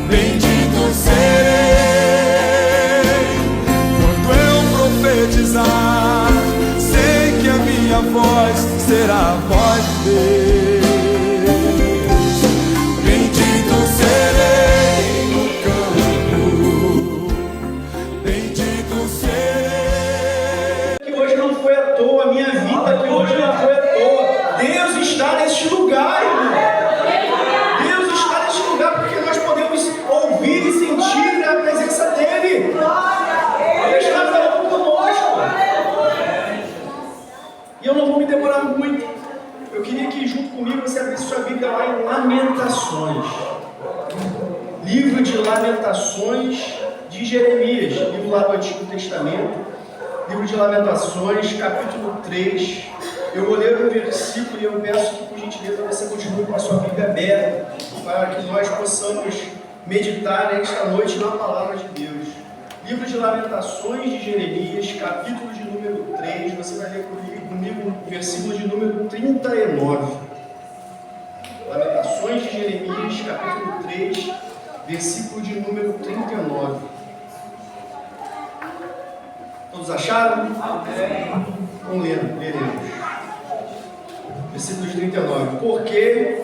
Bendito serei quando eu profetizar. Sei que a minha voz será a voz de Deus. Bendito serei no campo. Bendito serei. Que hoje não foi à toa, a minha vida que hoje não foi à toa. Deus está neste lugar, irmão. Deus está neste lugar porque nós podemos ouvir e sentir a presença dEle. Ele está falando conosco. E eu não vou me demorar muito. Eu queria que junto comigo você abrisse sua Bíblia lá em Lamentações. Livro de Lamentações de Jeremias, livro lá do Antigo Testamento. Livro de Lamentações, capítulo 3. Eu vou ler um versículo e eu peço que, por gentileza, você continue com a sua Bíblia aberta, para que nós possamos meditar nesta noite na palavra de Deus. Livro de Lamentações de Jeremias, capítulo de número 3. Você vai ler comigo o versículo de número 39. Lamentações de Jeremias, capítulo 3, versículo de número 39. Todos acharam? Amém. Vamos leremos. Versículo de 39. Porque,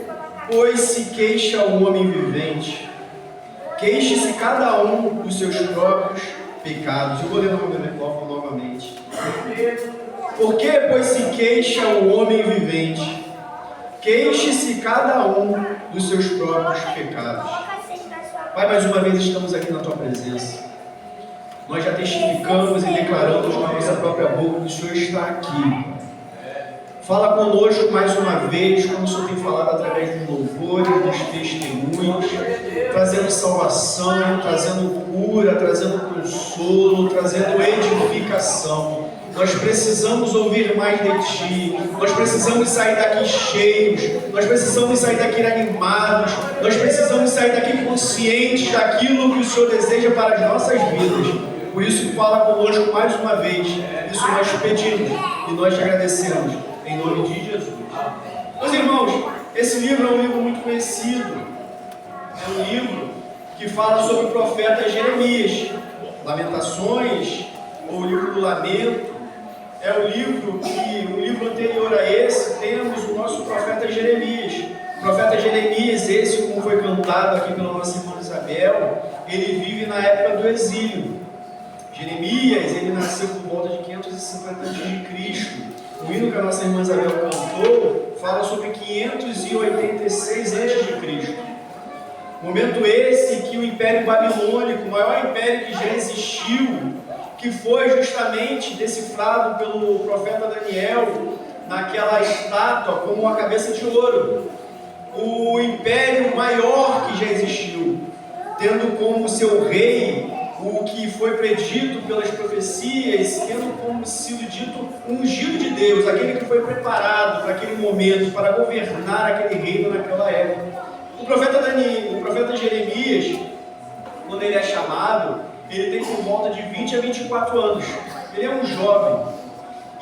pois se queixa o homem vivente, queixe-se cada um dos seus próprios pecados. Eu vou ler novamente. Porque, pois se queixa o homem vivente, queixe-se cada um dos seus próprios pecados. Pai, mais uma vez estamos aqui na Tua presença. Nós já testificamos e declaramos com a nossa própria boca que o Senhor está aqui. Fala conosco mais uma vez, como o Senhor tem falado através dos louvores, dos testemunhos, trazendo salvação, trazendo cura, trazendo consolo, trazendo edificação. Nós precisamos ouvir mais de Ti, nós precisamos sair daqui cheios, nós precisamos sair daqui animados, nós precisamos sair daqui conscientes daquilo que o Senhor deseja para as nossas vidas. Por isso, fala conosco mais uma vez. Isso nós pedimos e nós te agradecemos, em nome de Jesus. Meus irmãos, esse livro é um livro muito conhecido. É um livro que fala sobre o profeta Jeremias. Lamentações, ou o livro do Lamento, é o livro que, no livro anterior a esse, temos o nosso profeta Jeremias. O profeta Jeremias, esse, como foi cantado aqui pela nossa irmã Isabel, ele vive na época do exílio. Jeremias, ele nasceu por volta de 550 a.C. O hino que a nossa irmã Isabel cantou fala sobre 586 a.C. Momento esse que o Império Babilônico, o maior império que já existiu, que foi justamente decifrado pelo profeta Daniel naquela estátua como uma cabeça de ouro. O império maior que já existiu, tendo como seu rei o que foi predito pelas profecias, tendo como sido dito um ungido de Deus, aquele que foi preparado para aquele momento, para governar aquele reino naquela época. O profeta Jeremias, quando ele é chamado, ele tem por volta de 20 a 24 anos. Ele é um jovem.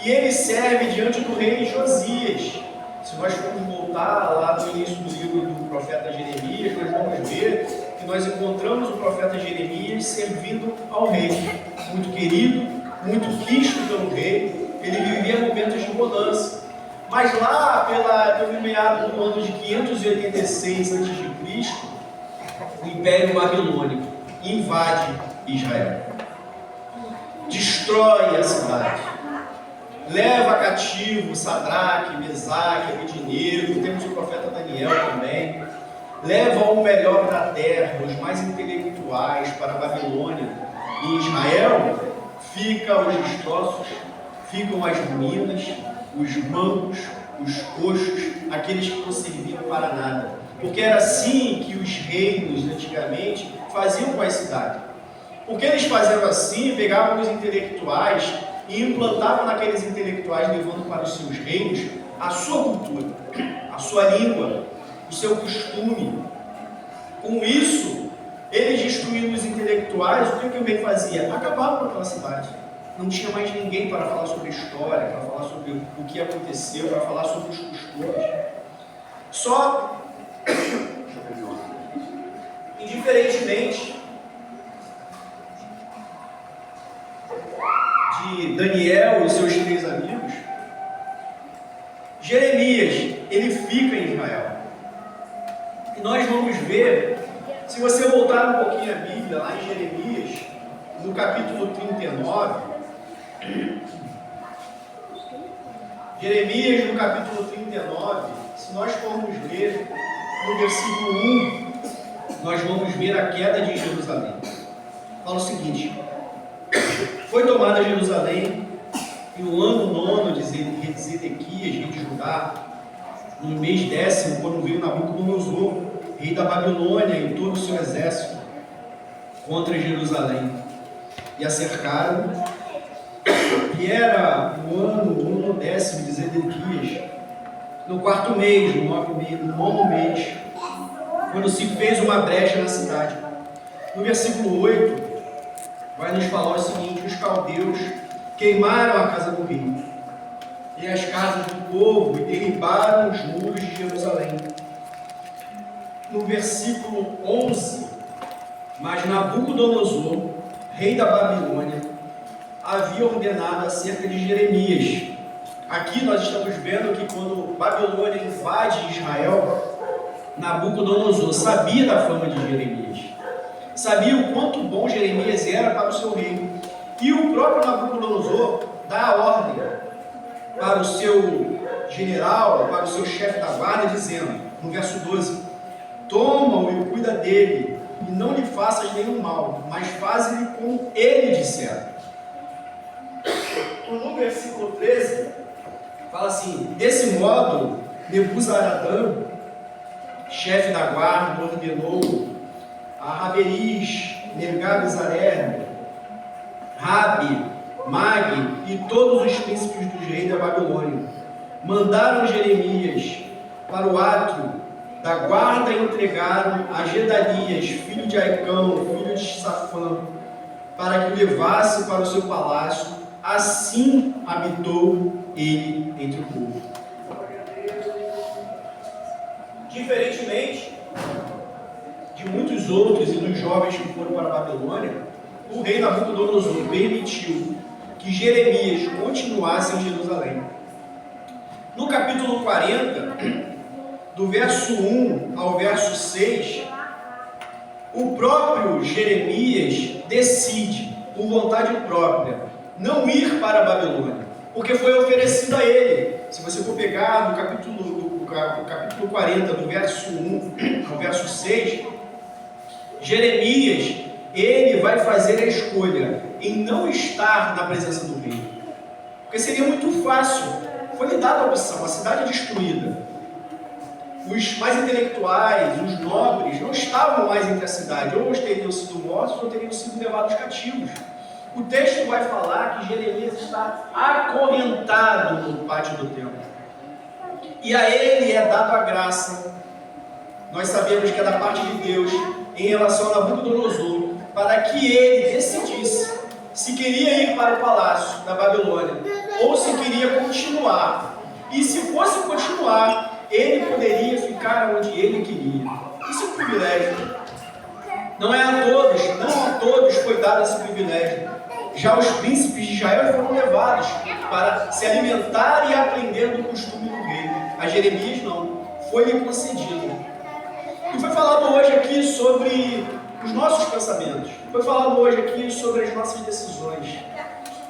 E ele serve diante do rei Josias. Se nós formos voltar lá no início do livro do profeta Jeremias, nós vamos ver que nós encontramos o profeta Jeremias servindo ao rei. Muito querido, muito quisto pelo rei. Ele vivia momentos de bonança. Mas lá, pelo meado do ano de 586 a.C., o Império Babilônico invade Israel, destrói a cidade, leva cativo Sadraque, Mesaque, Abednego, temos o profeta Daniel também, leva o melhor da terra, os mais intelectuais para a Babilônia. Em Israel ficam os destroços, ficam as ruínas, os mancos, os coxos, aqueles que não serviam para nada, porque era assim que os reinos antigamente faziam com a cidade. Porque eles faziam assim, pegavam os intelectuais e implantavam naqueles intelectuais, levando para os seus reinos a sua cultura, a sua língua, o seu costume. Com isso, eles destruíam os intelectuais. O que o rei fazia? Acabava com aquela cidade. Não tinha mais ninguém para falar sobre a história, para falar sobre o que aconteceu, para falar sobre os costumes. Só em Diferentemente de Daniel e seus 3 amigos, Jeremias, ele fica em Israel. E nós vamos ver, se você voltar um pouquinho a Bíblia, lá em Jeremias, no capítulo 39, Jeremias, no capítulo 39, se nós formos ver, no versículo 1, nós vamos ver a queda de Jerusalém. Fala o seguinte: foi tomada Jerusalém no ano 9 de Zedequias, rei de Judá, no mês 10º, quando veio Nabucodonosor, rei da Babilônia, e todo o seu exército contra Jerusalém, e a cercaram. E era o ano 10º de Zedequias, no 4º mês, no 9º mês, quando se fez uma brecha na cidade. No versículo 8, vai nos falar o seguinte: os caldeus queimaram a casa do rei e as casas do povo e derribaram os muros de Jerusalém. No versículo 11, mas Nabucodonosor, rei da Babilônia, havia ordenado acerca de Jeremias. Aqui nós estamos vendo que quando Babilônia invade Israel, Nabucodonosor sabia da fama de Jeremias, sabia o quanto bom Jeremias era para o seu reino, e o próprio Nabucodonosor dá a ordem para o seu general, para o seu chefe da guarda, dizendo, no verso 12: toma-o e cuida dele, e não lhe faças nenhum mal, mas faze-lhe como ele disser. No versículo 13, fala assim: desse modo, Nebuzaradã, chefe da guarda, ordenou a Raberiz, Nergabizaré, Rabi, Mag e todos os príncipes dos reis da Babilônia. Mandaram Jeremias para o átrio da guarda e entregaram a Gedalias, filho de Aicão, filho de Safã, para que o levasse para o seu palácio. Assim habitou ele entre o povo. Diferentemente de muitos outros e dos jovens que foram para a Babilônia, o rei Nabucodonosor permitiu que Jeremias continuasse em Jerusalém. No capítulo 40, do verso 1 ao verso 6, o próprio Jeremias decide, por vontade própria, não ir para a Babilônia, porque foi oferecido a ele. Se você for pegar no capítulo 40, do verso 1 ao verso 6, Jeremias, ele vai fazer a escolha em não estar na presença do rei, porque seria muito fácil. Foi lhe dada a opção, a cidade destruída, os mais intelectuais, os nobres, não estavam mais entre a cidade, ou teriam sido mortos ou teriam sido levados cativos. O texto vai falar que Jeremias está acorrentado no pátio do templo, e a ele é dado a graça. Nós sabemos que é da parte de Deus em relação a Nabucodonosor, para que ele decidisse se queria ir para o palácio da Babilônia ou se queria continuar. E se fosse continuar, ele poderia ficar onde ele queria. Isso é um privilégio. Não a todos foi dado esse privilégio. Já os príncipes de Israel foram levados para se alimentar e aprender do costume do rei. A Jeremias não, foi-lhe concedido. E foi falado hoje aqui sobre os nossos pensamentos. Foi falado hoje aqui sobre as nossas decisões.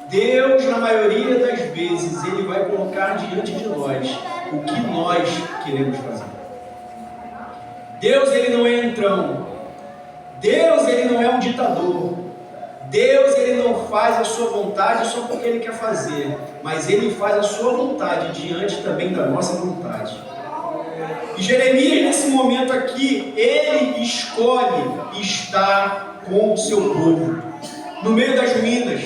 Deus, na maioria das vezes, Ele vai colocar diante de nós o que nós queremos fazer. Deus, Ele não é entrão. Deus, Ele não é um ditador. Deus, Ele não faz a sua vontade só porque Ele quer fazer, mas Ele faz a sua vontade diante também da nossa vontade. E Jeremias, nesse momento aqui, ele escolhe estar com o seu povo, no meio das ruínas.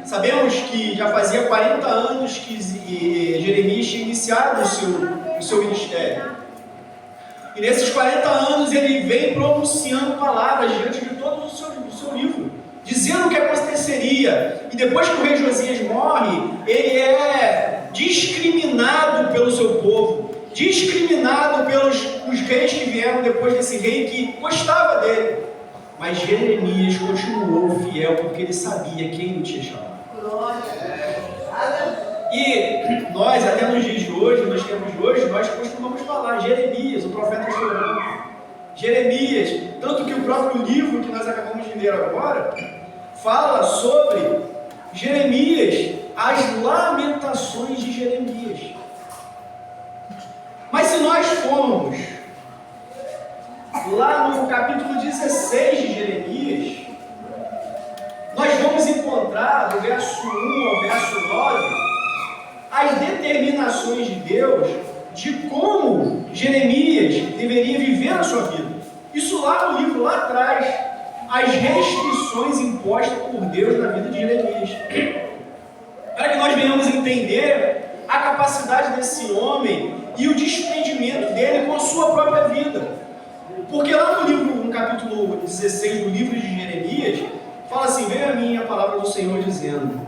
Sabemos que já fazia 40 anos que Jeremias tinha iniciado o seu ministério. E nesses 40 anos ele vem pronunciando palavras diante de todo o seu livro, dizendo o que aconteceria. E depois que o rei Josias morre, ele é discriminado pelo seu povo, discriminado pelos os reis que vieram depois desse rei que gostava dele. Mas Jeremias continuou fiel porque ele sabia quem o tinha chamado. E nós, até nos dias de hoje, nos tempos de hoje, nós costumamos falar Jeremias, o profeta chorando. Jeremias, tanto que o próprio livro que nós acabamos de ler agora fala sobre Jeremias, as lamentações de Jeremias. Mas se nós formos lá no capítulo 16 de Jeremias, nós vamos encontrar do verso 1 ao verso 9 as determinações de Deus de como Jeremias deveria viver a sua vida. Isso lá no livro, lá atrás, as restrições impostas por Deus na vida de Jeremias. Para que nós venhamos entender a capacidade desse homem e o desprendimento dele com a sua própria vida. Porque lá no livro, no capítulo 16 do livro de Jeremias, fala assim: veio a mim a palavra do Senhor dizendo.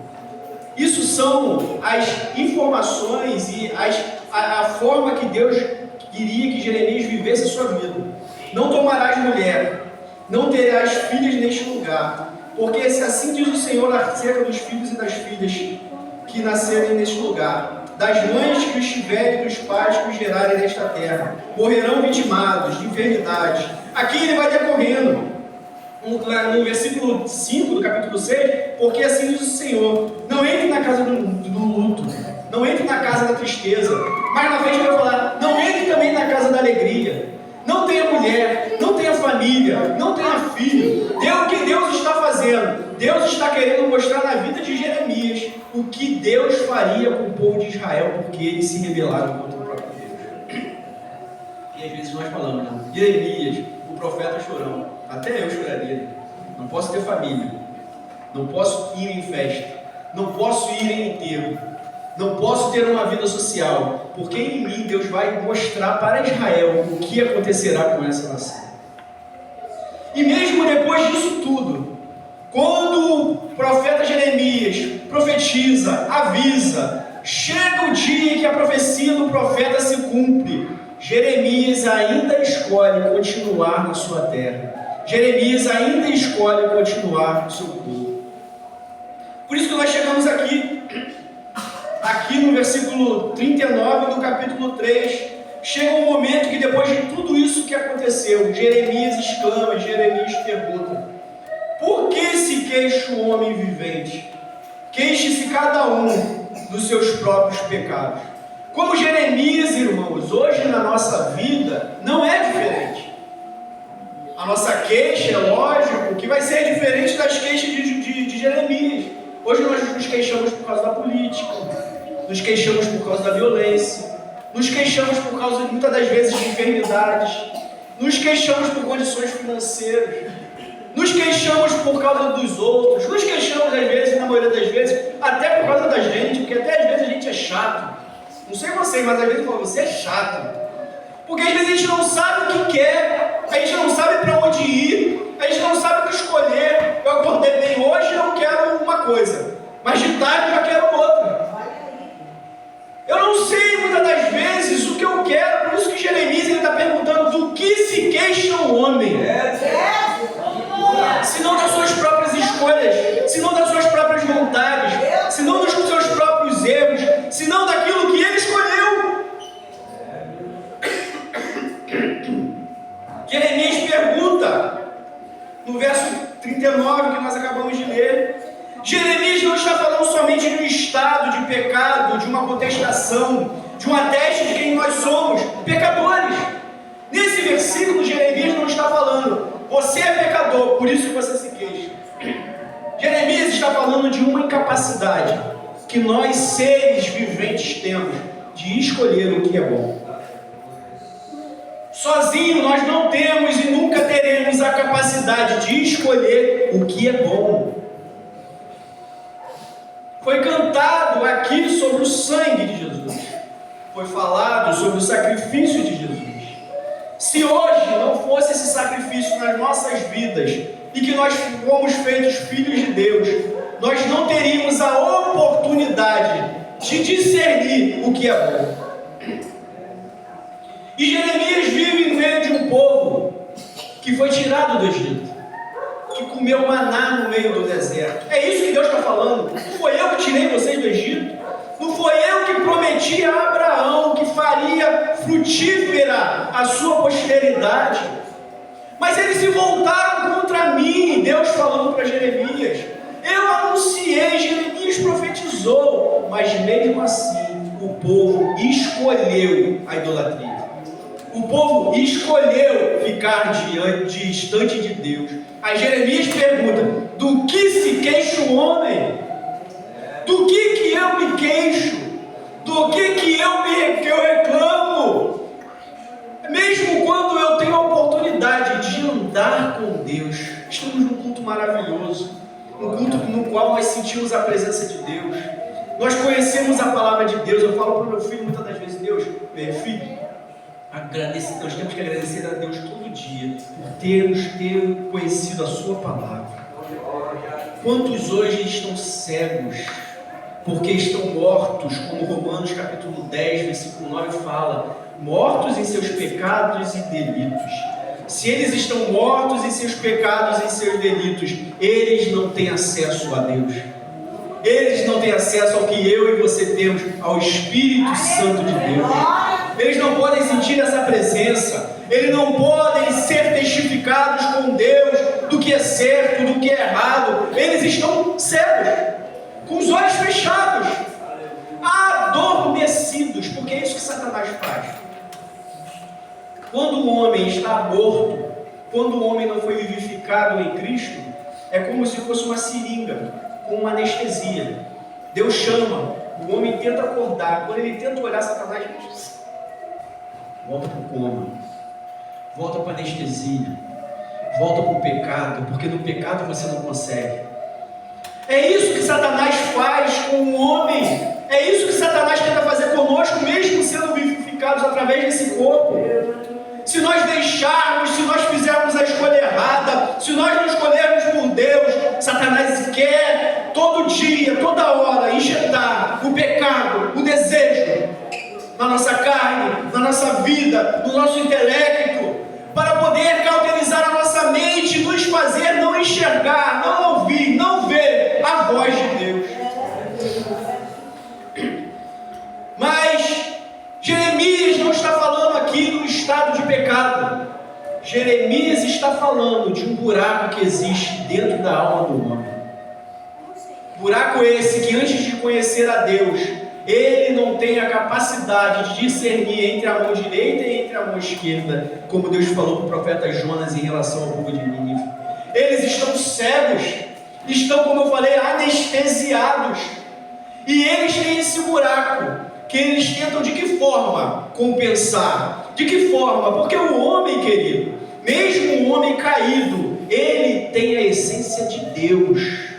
Isso são as informações e a forma que Deus queria que Jeremias vivesse a sua vida. Não tomarás mulher, não terás filhas neste lugar, porque se assim diz o Senhor acerca dos filhos e das filhas que nascerem neste lugar, das mães que os tiverem e dos pais que os gerarem nesta terra, morrerão vitimados de enfermidades. Aqui ele vai decorrendo. No versículo 5 do capítulo 6, porque assim diz o Senhor: não entre na casa do luto, não entre na casa da tristeza, mas na frente ele vai falar: não entre também na casa da alegria, não tenha mulher, não tenha família, não tenha filho. O que Deus está fazendo? Deus está querendo mostrar na vida de Jeremias o que Deus faria com o povo de Israel, porque eles se rebelaram contra o próprio Deus. E às vezes nós falamos, né? Jeremias, o profeta chorão, até eu choraria. Não posso ter família, não posso ir em festa, não posso ir em enterro, não posso ter uma vida social, porque em mim Deus vai mostrar para Israel o que acontecerá com essa nação. E mesmo depois disso tudo, quando o profeta Jeremias profetiza, avisa, chega o dia em que a profecia do profeta se cumpre, Jeremias ainda escolhe continuar na sua terra. Jeremias ainda escolhe continuar no seu povo. Por isso que nós chegamos aqui no versículo 39 do capítulo 3, chega um momento que depois de tudo isso que aconteceu, Jeremias exclama, Jeremias pergunta: por que se queixa o homem vivente? Queixe-se cada um dos seus próprios pecados. Como Jeremias, irmãos, hoje na nossa vida não é diferente. A nossa queixa, é lógico, que vai ser diferente das queixas de Jeremias. Hoje nós nos queixamos por causa da política, nos queixamos por causa da violência, nos queixamos por causa, muitas das vezes, de enfermidades, nos queixamos por condições financeiras, nos queixamos por causa dos outros, nos queixamos, às vezes, na maioria das vezes, até por causa da gente, porque até às vezes a gente é chato. Não sei vocês, mas às vezes eu falo, você é chato. Porque às vezes a gente não sabe o que quer, a gente não sabe para onde ir, a gente não sabe o que escolher. Eu acordei bem hoje, eu quero uma coisa, mas de tarde eu já quero outra. Eu não sei muitas das vezes o que eu quero, por isso que Jeremias está perguntando: do que se queixa o homem? Se não das suas próprias escolhas, se não das suas próprias vontades, se não dos seus próprios erros, se não daquilo que ele escolheu. Jeremias pergunta, no verso 39 que nós acabamos de ler, Jeremias não está falando somente de um estado de pecado, de uma contestação, de um ateste de quem nós somos, pecadores. Nesse versículo, Jeremias não está falando: você é pecador, por isso que você se queixa. Jeremias está falando de uma incapacidade que nós, seres viventes, temos de escolher o que é bom. Sozinho nós não temos e nunca teremos a capacidade de escolher o que é bom. Foi cantado aqui sobre o sangue de Jesus. Foi falado sobre o sacrifício de Jesus. Se hoje não fosse esse sacrifício nas nossas vidas e que nós fomos feitos filhos de Deus, nós não teríamos a oportunidade de discernir o que é bom. E Jeremias vive no meio de um povo que foi tirado do Egito, que comeu maná no meio do deserto. É isso que Deus está falando. Não foi eu que tirei vocês do Egito. Não foi eu que prometi a Abraão que faria frutífera a sua posteridade. Mas eles se voltaram contra mim. Deus falando para Jeremias. Eu anunciei, Jeremias profetizou. Mas mesmo assim, o povo escolheu a idolatria. O povo escolheu ficar distante de Deus. Aí Jeremias pergunta: do que se queixa o homem? Do que eu me queixo? Do que eu reclamo? Mesmo quando eu tenho a oportunidade de andar com Deus, estamos num culto maravilhoso, um culto no qual nós sentimos a presença de Deus, nós conhecemos a palavra de Deus. Eu falo para o meu filho muitas das vezes: Deus, meu filho, nós temos que agradecer a Deus todo dia por termos conhecido a sua palavra. Quantos hoje estão cegos porque estão mortos, como Romanos capítulo 10, versículo 9 fala, mortos em seus pecados e delitos. Se eles estão mortos em seus pecados e em seus delitos, eles não têm acesso a Deus. Eles não têm acesso ao que eu e você temos, ao Espírito Santo de Deus. Eles não podem sentir essa presença. Eles não podem ser testificados com Deus do que é certo, do que é errado. Eles estão cegos, com os olhos fechados, adormecidos, porque é isso que Satanás faz. Quando o homem está morto, quando o homem não foi vivificado em Cristo, é como se fosse uma seringa com uma anestesia. Deus chama, o homem tenta acordar. Quando ele tenta olhar, Satanás volta para o coma, volta para a anestesia, volta para o pecado, porque no pecado você não consegue. É isso que Satanás faz com o homem. É isso que Satanás tenta fazer conosco, mesmo sendo vivificados através desse corpo. Se nós deixarmos, se nós fizermos a escolha errada, se nós não escolhermos por Deus, Satanás quer todo dia, toda hora, injetar o pecado, o desejo na nossa carne, na nossa vida, no nosso intelecto, para poder cauterizar a nossa mente, nos fazer não enxergar, não ouvir, não ver a voz de Deus. Mas Jeremias não está falando aqui do estado de pecado. Jeremias está falando de um buraco que existe dentro da alma do homem. Buraco esse que, antes de conhecer a Deus, ele não tem a capacidade de discernir entre a mão direita e entre a mão esquerda, como Deus falou para o profeta Jonas em relação ao povo de Nínive. Eles estão cegos, estão, como eu falei, anestesiados, e eles têm esse buraco que eles tentam de que forma compensar? De que forma? Porque o homem, querido, mesmo o homem caído, ele tem a essência de Deus.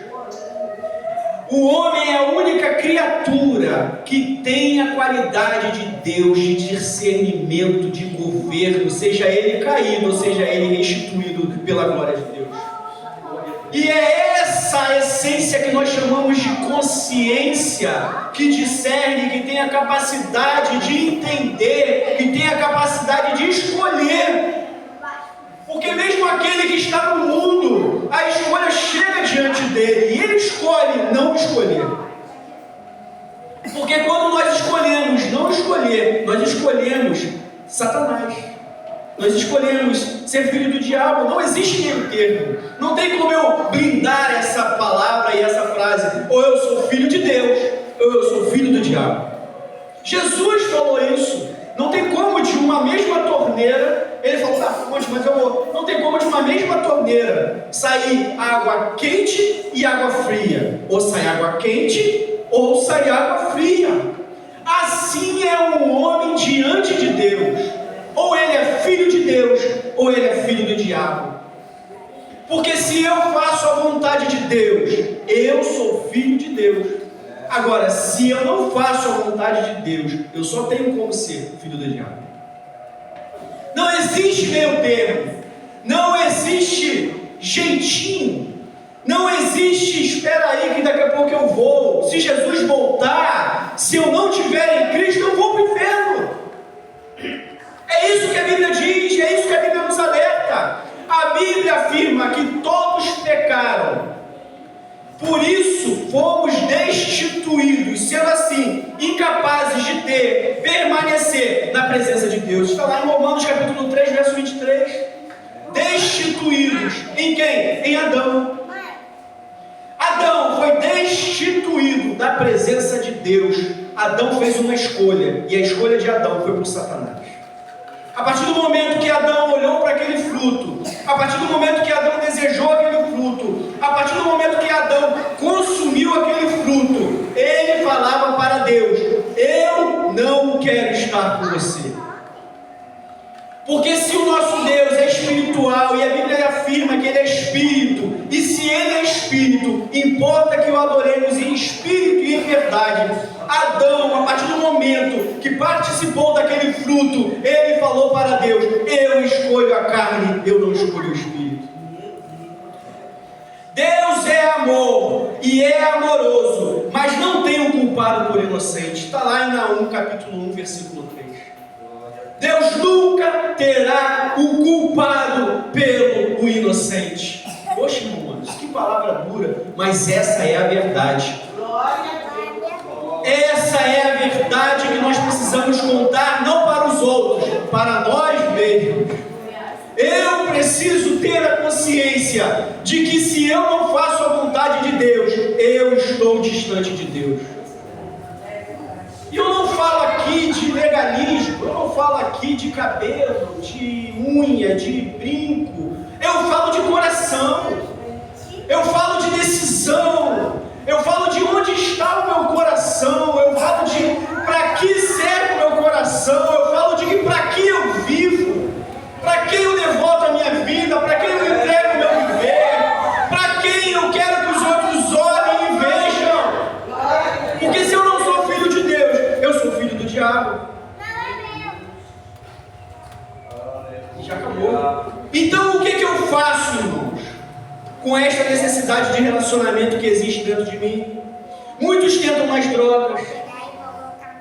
O homem é a única criatura que tem a qualidade de Deus, de discernimento, de governo, seja ele caído, ou seja ele restituído pela glória de Deus. E é essa a essência que nós chamamos de consciência, que discerne, que tem a capacidade de entender, que tem a capacidade de escolher. Porque mesmo aquele que está no mundo, a escolha chega diante dele, e ele escolhe não escolher. Porque quando nós escolhemos não escolher, nós escolhemos Satanás. Nós escolhemos ser filho do diabo. Não existe meio termo. Não tem como eu blindar essa palavra e essa frase. Ou eu sou filho de Deus, ou eu sou filho do diabo. Jesus falou isso. Não tem como de uma mesma torneira. Ele falou, mas eu vou. Não tem como de uma mesma torneira sair água quente e água fria. Ou sai água quente, ou sai água fria. Assim é um homem diante de Deus. Ou ele é filho de Deus, ou ele é filho do diabo. Porque se eu faço a vontade de Deus, eu sou filho de Deus. Agora, se eu não faço a vontade de Deus, eu só tenho como ser filho do diabo. Não existe meio termo. Não existe jeitinho. Não existe, espera aí que daqui a pouco eu vou. Se Jesus voltar, se eu não estiver em Cristo, eu vou para o inferno. É isso Por isso fomos destituídos, sendo assim, incapazes de permanecer na presença de Deus. Está lá em Romanos capítulo 3, verso 23. Destituídos. Em quem? Em Adão. Adão foi destituído da presença de Deus. Adão fez uma escolha, e a escolha de Adão foi por Satanás. A partir do momento que Adão olhou para aquele fruto, a partir do momento que Adão desejou aquele fruto, a partir do momento que Adão consumiu aquele fruto, ele falava para Deus: eu não quero estar com você. Porque se o nosso Deus é espiritual, e a Bíblia afirma que Ele é espírito, e se Ele é espírito, importa que o adoremos em espírito e em verdade. Adão, a partir do momento que participou daquele fruto, ele falou para Deus: eu escolho a carne, eu não escolho o espírito. Deus é amor e é amoroso, mas não tem um culpado por inocente. Está lá em Naum capítulo 1, versículo 3. Deus nunca terá o culpado pelo inocente. Poxa, irmãos, que palavra dura, mas essa é a verdade. Essa é a verdade que nós precisamos contar, não para os outros, para nós mesmos. Eu preciso ter a consciência de que se eu não faço a vontade de Deus, eu estou distante de Deus. E eu não falo aqui de legalismo, eu não falo aqui de cabelo, de unha, de brinco. Eu falo de coração, eu falo de decisão, eu falo de onde está o meu coração, eu falo de para que serve o meu coração, eu falo de que para que eu vivo, para quem eu devoto a minha vida, para quem eu entrego o meu viver, para quem eu quero que os outros olhem e vejam. Porque se eu não sou filho de Deus, eu sou filho do diabo. E já acabou. Então o que eu faço, irmãos, com esta necessidade de relacionamento que existe dentro de mim? Muitos tentam mais drogas,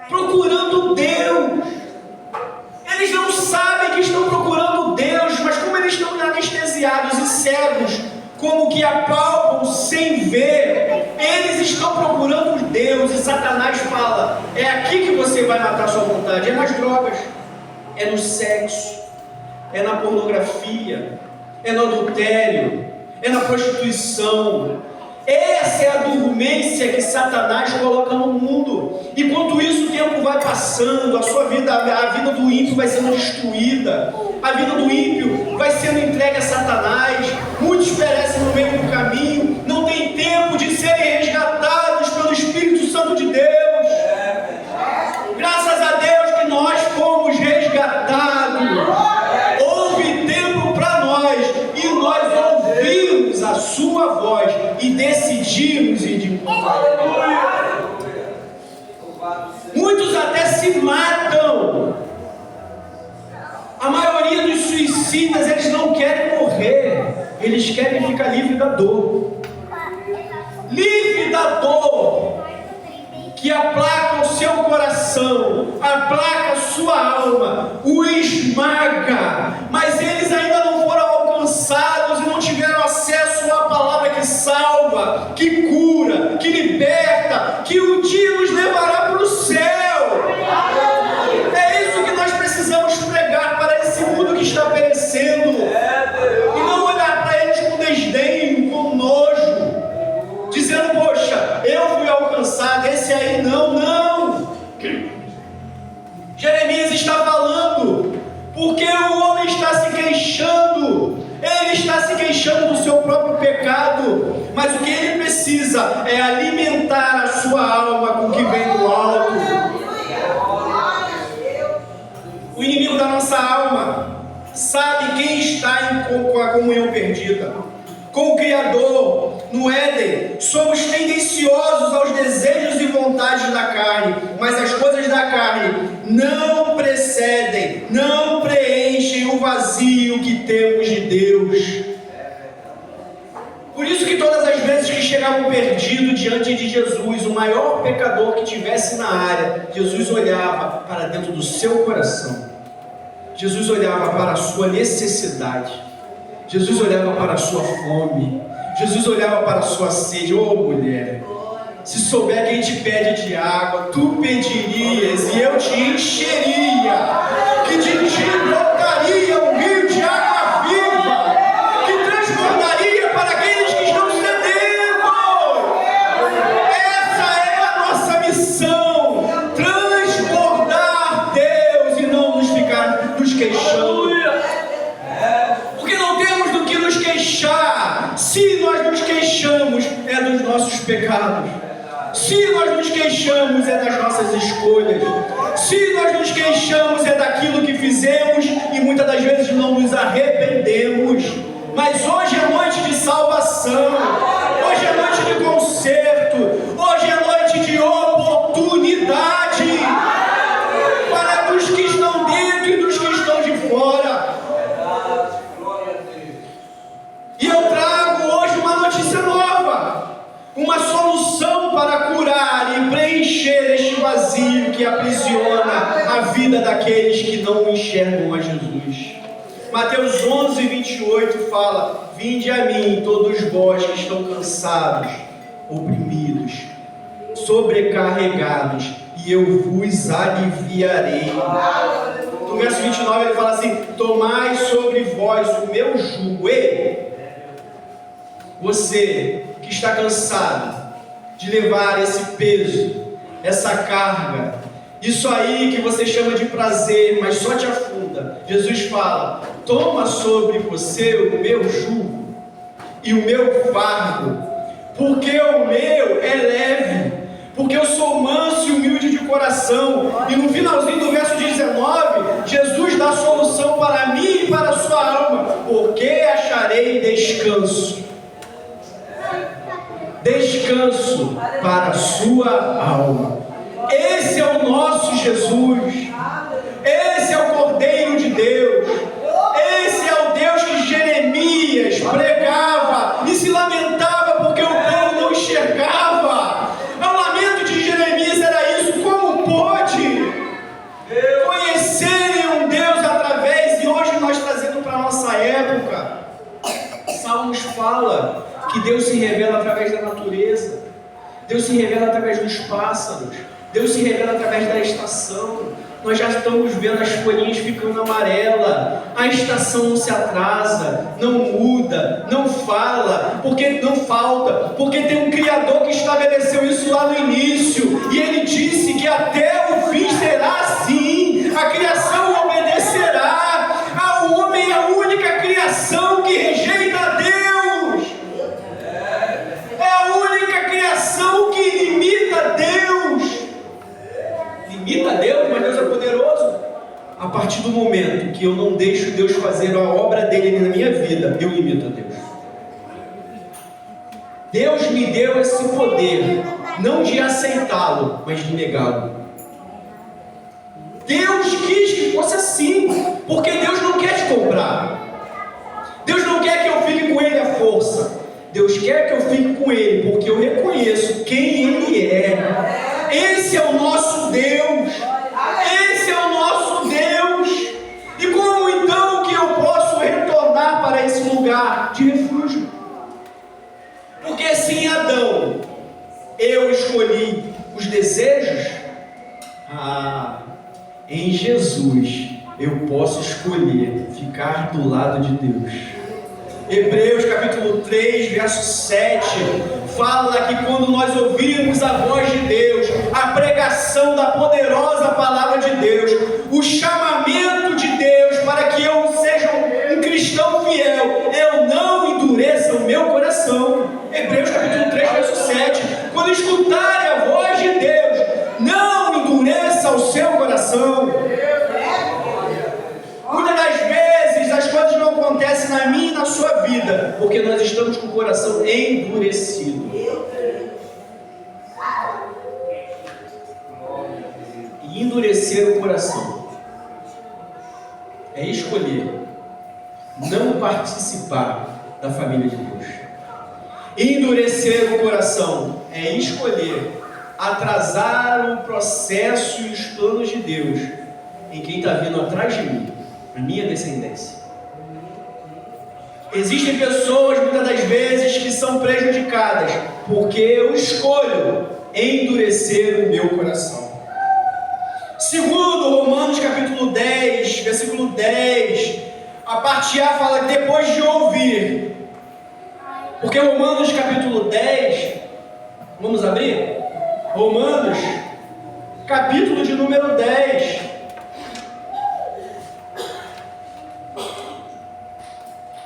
procurando Deus. Eles não sabem que estão procurando Deus, mas como eles estão anestesiados e cegos, como que apalpam sem ver, eles estão procurando Deus. E Satanás fala: é aqui que você vai matar sua vontade. É nas drogas, é no sexo, é na pornografia, é no adultério, é na prostituição. Essa é a dormência que Satanás coloca no mundo. Enquanto isso, o tempo vai passando, a sua vida, a vida do ímpio vai sendo destruída, a vida do ímpio vai sendo entregue a Satanás. Muitos perecem no meio do caminho, não tem tempo de serem resgatados pelo Espírito Santo de Deus. Graças a Deus que nós fomos resgatados. Houve tempo para nós e nós ouvimos a sua voz e decidimos ir de encontro. Muitos até se matam. A maioria dos suicidas, eles não querem morrer, eles querem ficar livre da dor. Livre da dor que aplaca o seu coração, aplaca a sua alma, o esmaga, mas eles ainda não foram alcançados e não tiveram acesso à palavra que salva, que cura, que liberta, que um dia nos levará para o céu. É isso que nós precisamos pregar para esse mundo que está perecendo, e não olhar para eles com desdém, com nojo, dizendo: poxa, eu fui alcançado, esse aí não. Jeremias está falando, porque o homem está se queixando, ele está se queixando do seu próprio pecado, mas o que ele precisa é alimentar a sua alma com o que vem do alto. O inimigo da nossa alma sabe quem está com a comunhão perdida com o Criador. No Éden, somos tendenciosos aos desejos e vontades da carne, mas as coisas da carne não precedem, não preenchem o vazio que temos de Deus. Por isso que todas as vezes que chegavam perdidos diante de Jesus, o maior pecador que tivesse na área, Jesus olhava para dentro do seu coração. Jesus olhava para a sua necessidade. Jesus olhava para a sua fome. Jesus olhava para a sua sede. Ô mulher, se souber quem te pede de água, tu pedirias e eu te encheria, que de ti brotaria um rio de água viva, que transbordaria para aqueles que estão sedentos. Essa é a nossa missão, transbordar Deus e não nos queixando. Porque não temos do que nos queixar. Se nós nos queixamos, é dos nossos pecados. Se nós nos queixamos, é das nossas escolhas. Se nós nos queixamos, é daquilo que fizemos e muitas das vezes não nos arrependemos. Mas hoje é noite de salvação, hoje é noite de conserto, hoje é noite de oportunidade para os que estão dentro e dos que estão de fora. E eu trago hoje uma notícia nova, uma solução para curar e preencher este vazio que aprisiona a vida daqueles que não enxergam a Jesus. Mateus 11, 28 fala: vinde a mim todos vós que estão cansados, oprimidos, sobrecarregados, e eu vos aliviarei. No verso 29 ele fala assim: tomai sobre vós o meu jugo. Ei, você que está cansado de levar esse peso, essa carga, isso aí que você chama de prazer, mas só te afunda. Jesus fala: toma sobre você o meu jugo e o meu fardo, porque o meu é leve, porque eu sou manso e humilde de coração. E no finalzinho do verso 19, Jesus dá a solução para mim e para a sua alma: porque acharei descanso. Descanso para a sua alma. Esse é o nosso Jesus. Esse é o Cordeiro de Deus. Esse é o Deus que Jeremias pregava e se lamentava porque o povo não enxergava. O lamento de Jeremias era isso: como pode conhecerem um Deus através, e hoje nós trazendo para a nossa época, Salmos fala que Deus se revela através da natureza, Deus se revela através dos pássaros, Deus se revela através da estação. Nós já estamos vendo as folhinhas ficando amarelas, a estação não se atrasa, não muda, não fala, porque não falta, porque tem um Criador que estabeleceu isso lá no início, e Ele disse que até o fim será assim. A criação obedecerá. O homem é a única criação que rejeita a Deus, é a única criação que limita Deus. Limita Deus, mas Deus é poderoso. A partir do momento que eu não deixo Deus fazer a obra dele na minha vida, eu limito a Deus. Deus me deu esse poder, não de aceitá-lo, mas de negá-lo. Deus quis que fosse assim, porque Deus não quer te comprar. Deus não quer que eu fique com Ele à força. Deus quer que eu fique com Ele, porque eu reconheço quem Ele é. Esse é o nosso Deus. Esse é o nosso Deus. E como então que eu posso retornar para esse lugar de refúgio? Porque se em Adão eu escolhi os desejos, em Jesus eu posso escolher ficar do lado de Deus. Hebreus capítulo 3, verso 7 fala que quando nós ouvirmos a voz de Deus, a pregação da poderosa palavra de Deus, o chamamento de Deus para que eu seja um cristão fiel, eu não endureça o meu coração. Hebreus capítulo 3, verso 7. Quando escutarem a voz de Deus, não endureça o seu coração. Muitas das vezes as coisas não acontecem na minha e na sua vida porque nós estamos com o coração endurecido. E endurecer o coração é escolher não participar da família de Deus. Endurecer o coração é escolher atrasar o processo e os planos de Deus em quem está vindo atrás de mim, a minha descendência. Existem pessoas, muitas das vezes, que são prejudicadas, porque eu escolho endurecer o meu coração. Segundo Romanos capítulo 10, versículo 10, a parte A fala depois de ouvir. Porque Romanos capítulo 10, vamos abrir? Romanos capítulo de número 10.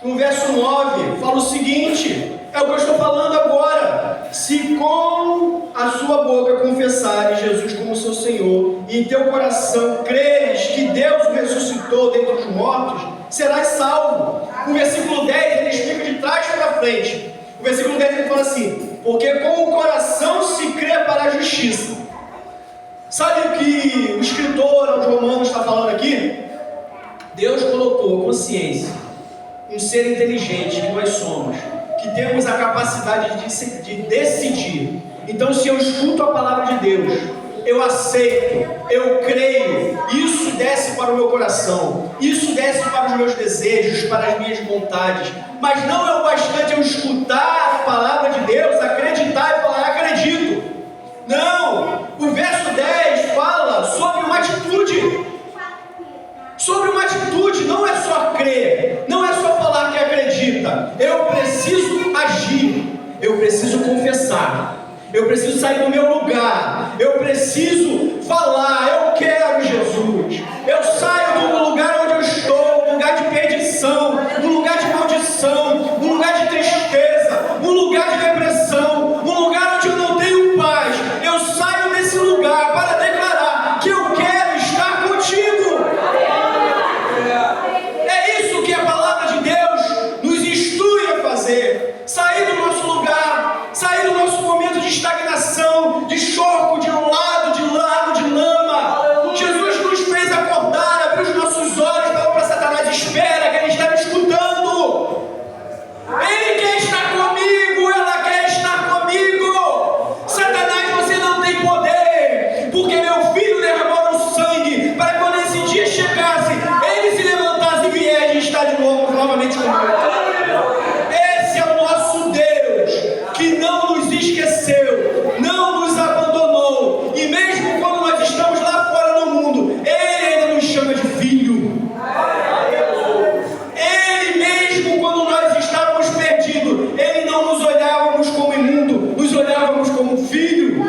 No verso 9, fala o seguinte, é o que eu estou falando agora: se com a sua boca confessares Jesus como seu Senhor, e em teu coração creres que Deus o ressuscitou dentre os mortos, serás salvo. O versículo 10, ele explica de trás para frente. O versículo 10 ele fala assim: porque com o coração se crê para a justiça. Sabe o que o escritor aos Romanos está falando aqui? Deus colocou a consciência, um ser inteligente que nós somos, que temos a capacidade de decidir. Então, se eu escuto a palavra de Deus, eu aceito, eu creio, isso desce para o meu coração, isso desce para os meus desejos, para as minhas vontades. Mas não é o bastante eu escutar a palavra de Deus, acreditar e falar, acredito. Não, o verso 10 fala sobre uma atitude. Sobre uma atitude, não é só crer, não é só falar que acredita. Eu preciso agir, eu preciso confessar, eu preciso sair do meu lugar, eu preciso falar, eu quero Jesus. Eu saio do lugar onde eu estou, um lugar de perdição, um lugar de maldição, um lugar de tristeza, um lugar de depressão, um lugar onde eu não tenho paz. Eu saio desse lugar para declarar que eu quero estar contigo. É isso que a palavra de Deus nos instrui a fazer. Sair do nosso lugar, sair do nosso momento de estagnação, de choco, de lado, de lama. Jesus nos fez acordar, abrir os nossos olhos, falou para Satanás: espera, que ele está me escutando. Ele quer estar comigo, ela quer estar comigo. Satanás, você não tem poder, porque meu filho derramou o sangue para quando esse dia chegasse, ele se levantasse e viesse e estar de novo, novamente comigo. Esse é o nosso Deus, que não nos esqueceu, não nos abandonou, e mesmo quando nós estamos lá fora no mundo, Ele ainda nos chama de filho. Ele mesmo quando nós estávamos perdidos, Ele não nos olhávamos como imundo, nos olhávamos como filho.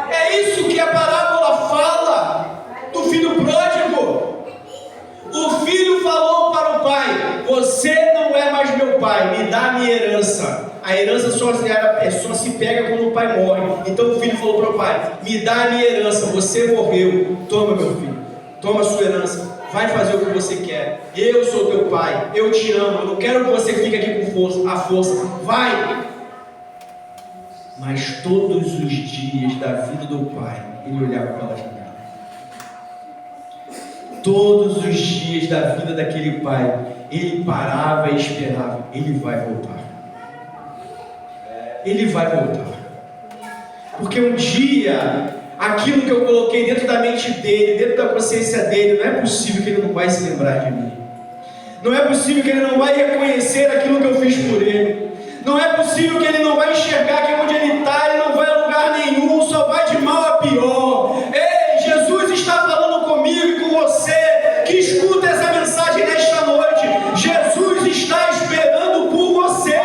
É isso que a parábola fala do filho pródigo. O filho falou para o pai: você não é mais meu pai, me dá a minha herança. A herança só se pega quando o pai morre. Então o filho falou para o pai: me dá a minha herança, você morreu, toma meu filho, toma a sua herança, vai fazer o que você quer. Eu sou teu pai, eu te amo, eu não quero que você fique aqui com força, vai. Mas todos os dias da vida do pai, ele olhava para a janela. Todos os dias da vida daquele pai, ele parava e esperava: ele vai voltar. Ele vai voltar. Porque um dia, aquilo que eu coloquei dentro da mente dele, dentro da consciência dele, não é possível que ele não vai se lembrar de mim. Não é possível que ele não vai reconhecer aquilo que eu fiz por ele. Não é possível que ele não vai enxergar que onde ele está, ele não vai a lugar nenhum, só vai de mal a pior. Ei, Jesus está falando comigo e com você, que escuta essa mensagem nesta noite. Jesus está esperando por você.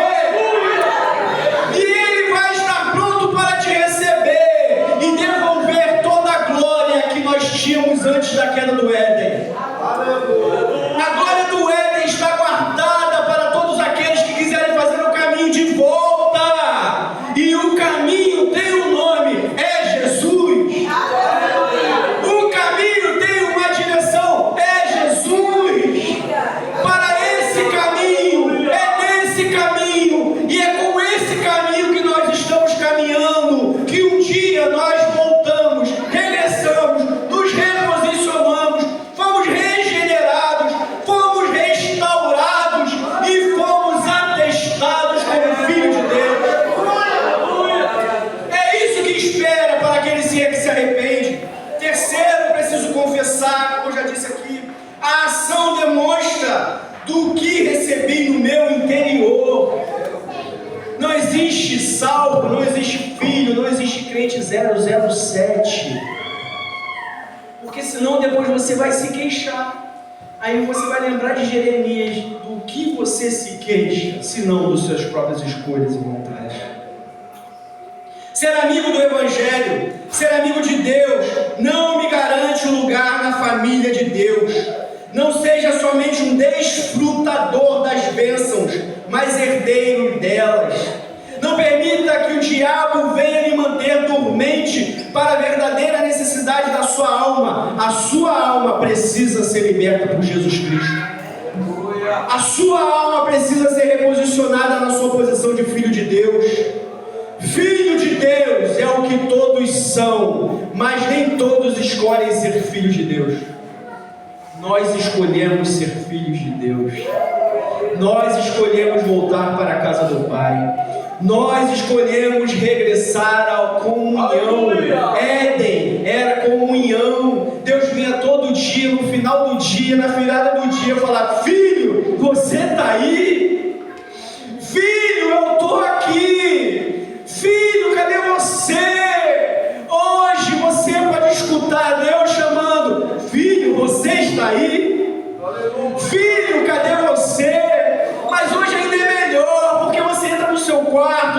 E Ele vai estar pronto para te receber e devolver toda a glória que nós tínhamos antes da queda do Éden. A glória do Éden está guardada para todos aqueles que quiserem fazer o caminho de volta. E o caminho Não existe salvo, não existe filho, não existe crente 007. Porque senão depois você vai se queixar. Aí você vai lembrar de Jeremias, do que você se queixa, se não das suas próprias escolhas e vontades. Ser amigo do Evangelho, ser amigo de Deus, não me garante um lugar na família de Deus. Não seja somente um desfrutador das bênçãos, mas herdeiro delas. Não permita que o diabo venha lhe manter dormente para a verdadeira necessidade da sua alma. A sua alma precisa ser liberta por Jesus Cristo. A sua alma precisa ser reposicionada na sua posição de filho de Deus. Filho de Deus é o que todos são, mas nem todos escolhem ser filhos de Deus. Nós escolhemos ser filhos de Deus. Nós escolhemos voltar para a casa do Pai. Nós escolhemos regressar à comunhão. Éden era comunhão. Deus vinha todo dia, no final do dia, na virada do dia, falar: filho, você está aí? Filho, eu estou aqui. Filho, cadê você? Hoje você pode escutar Deus chamando: filho, você está aí? Filho, cadê você? Mas hoje ainda é melhor, porque você entra no seu quarto,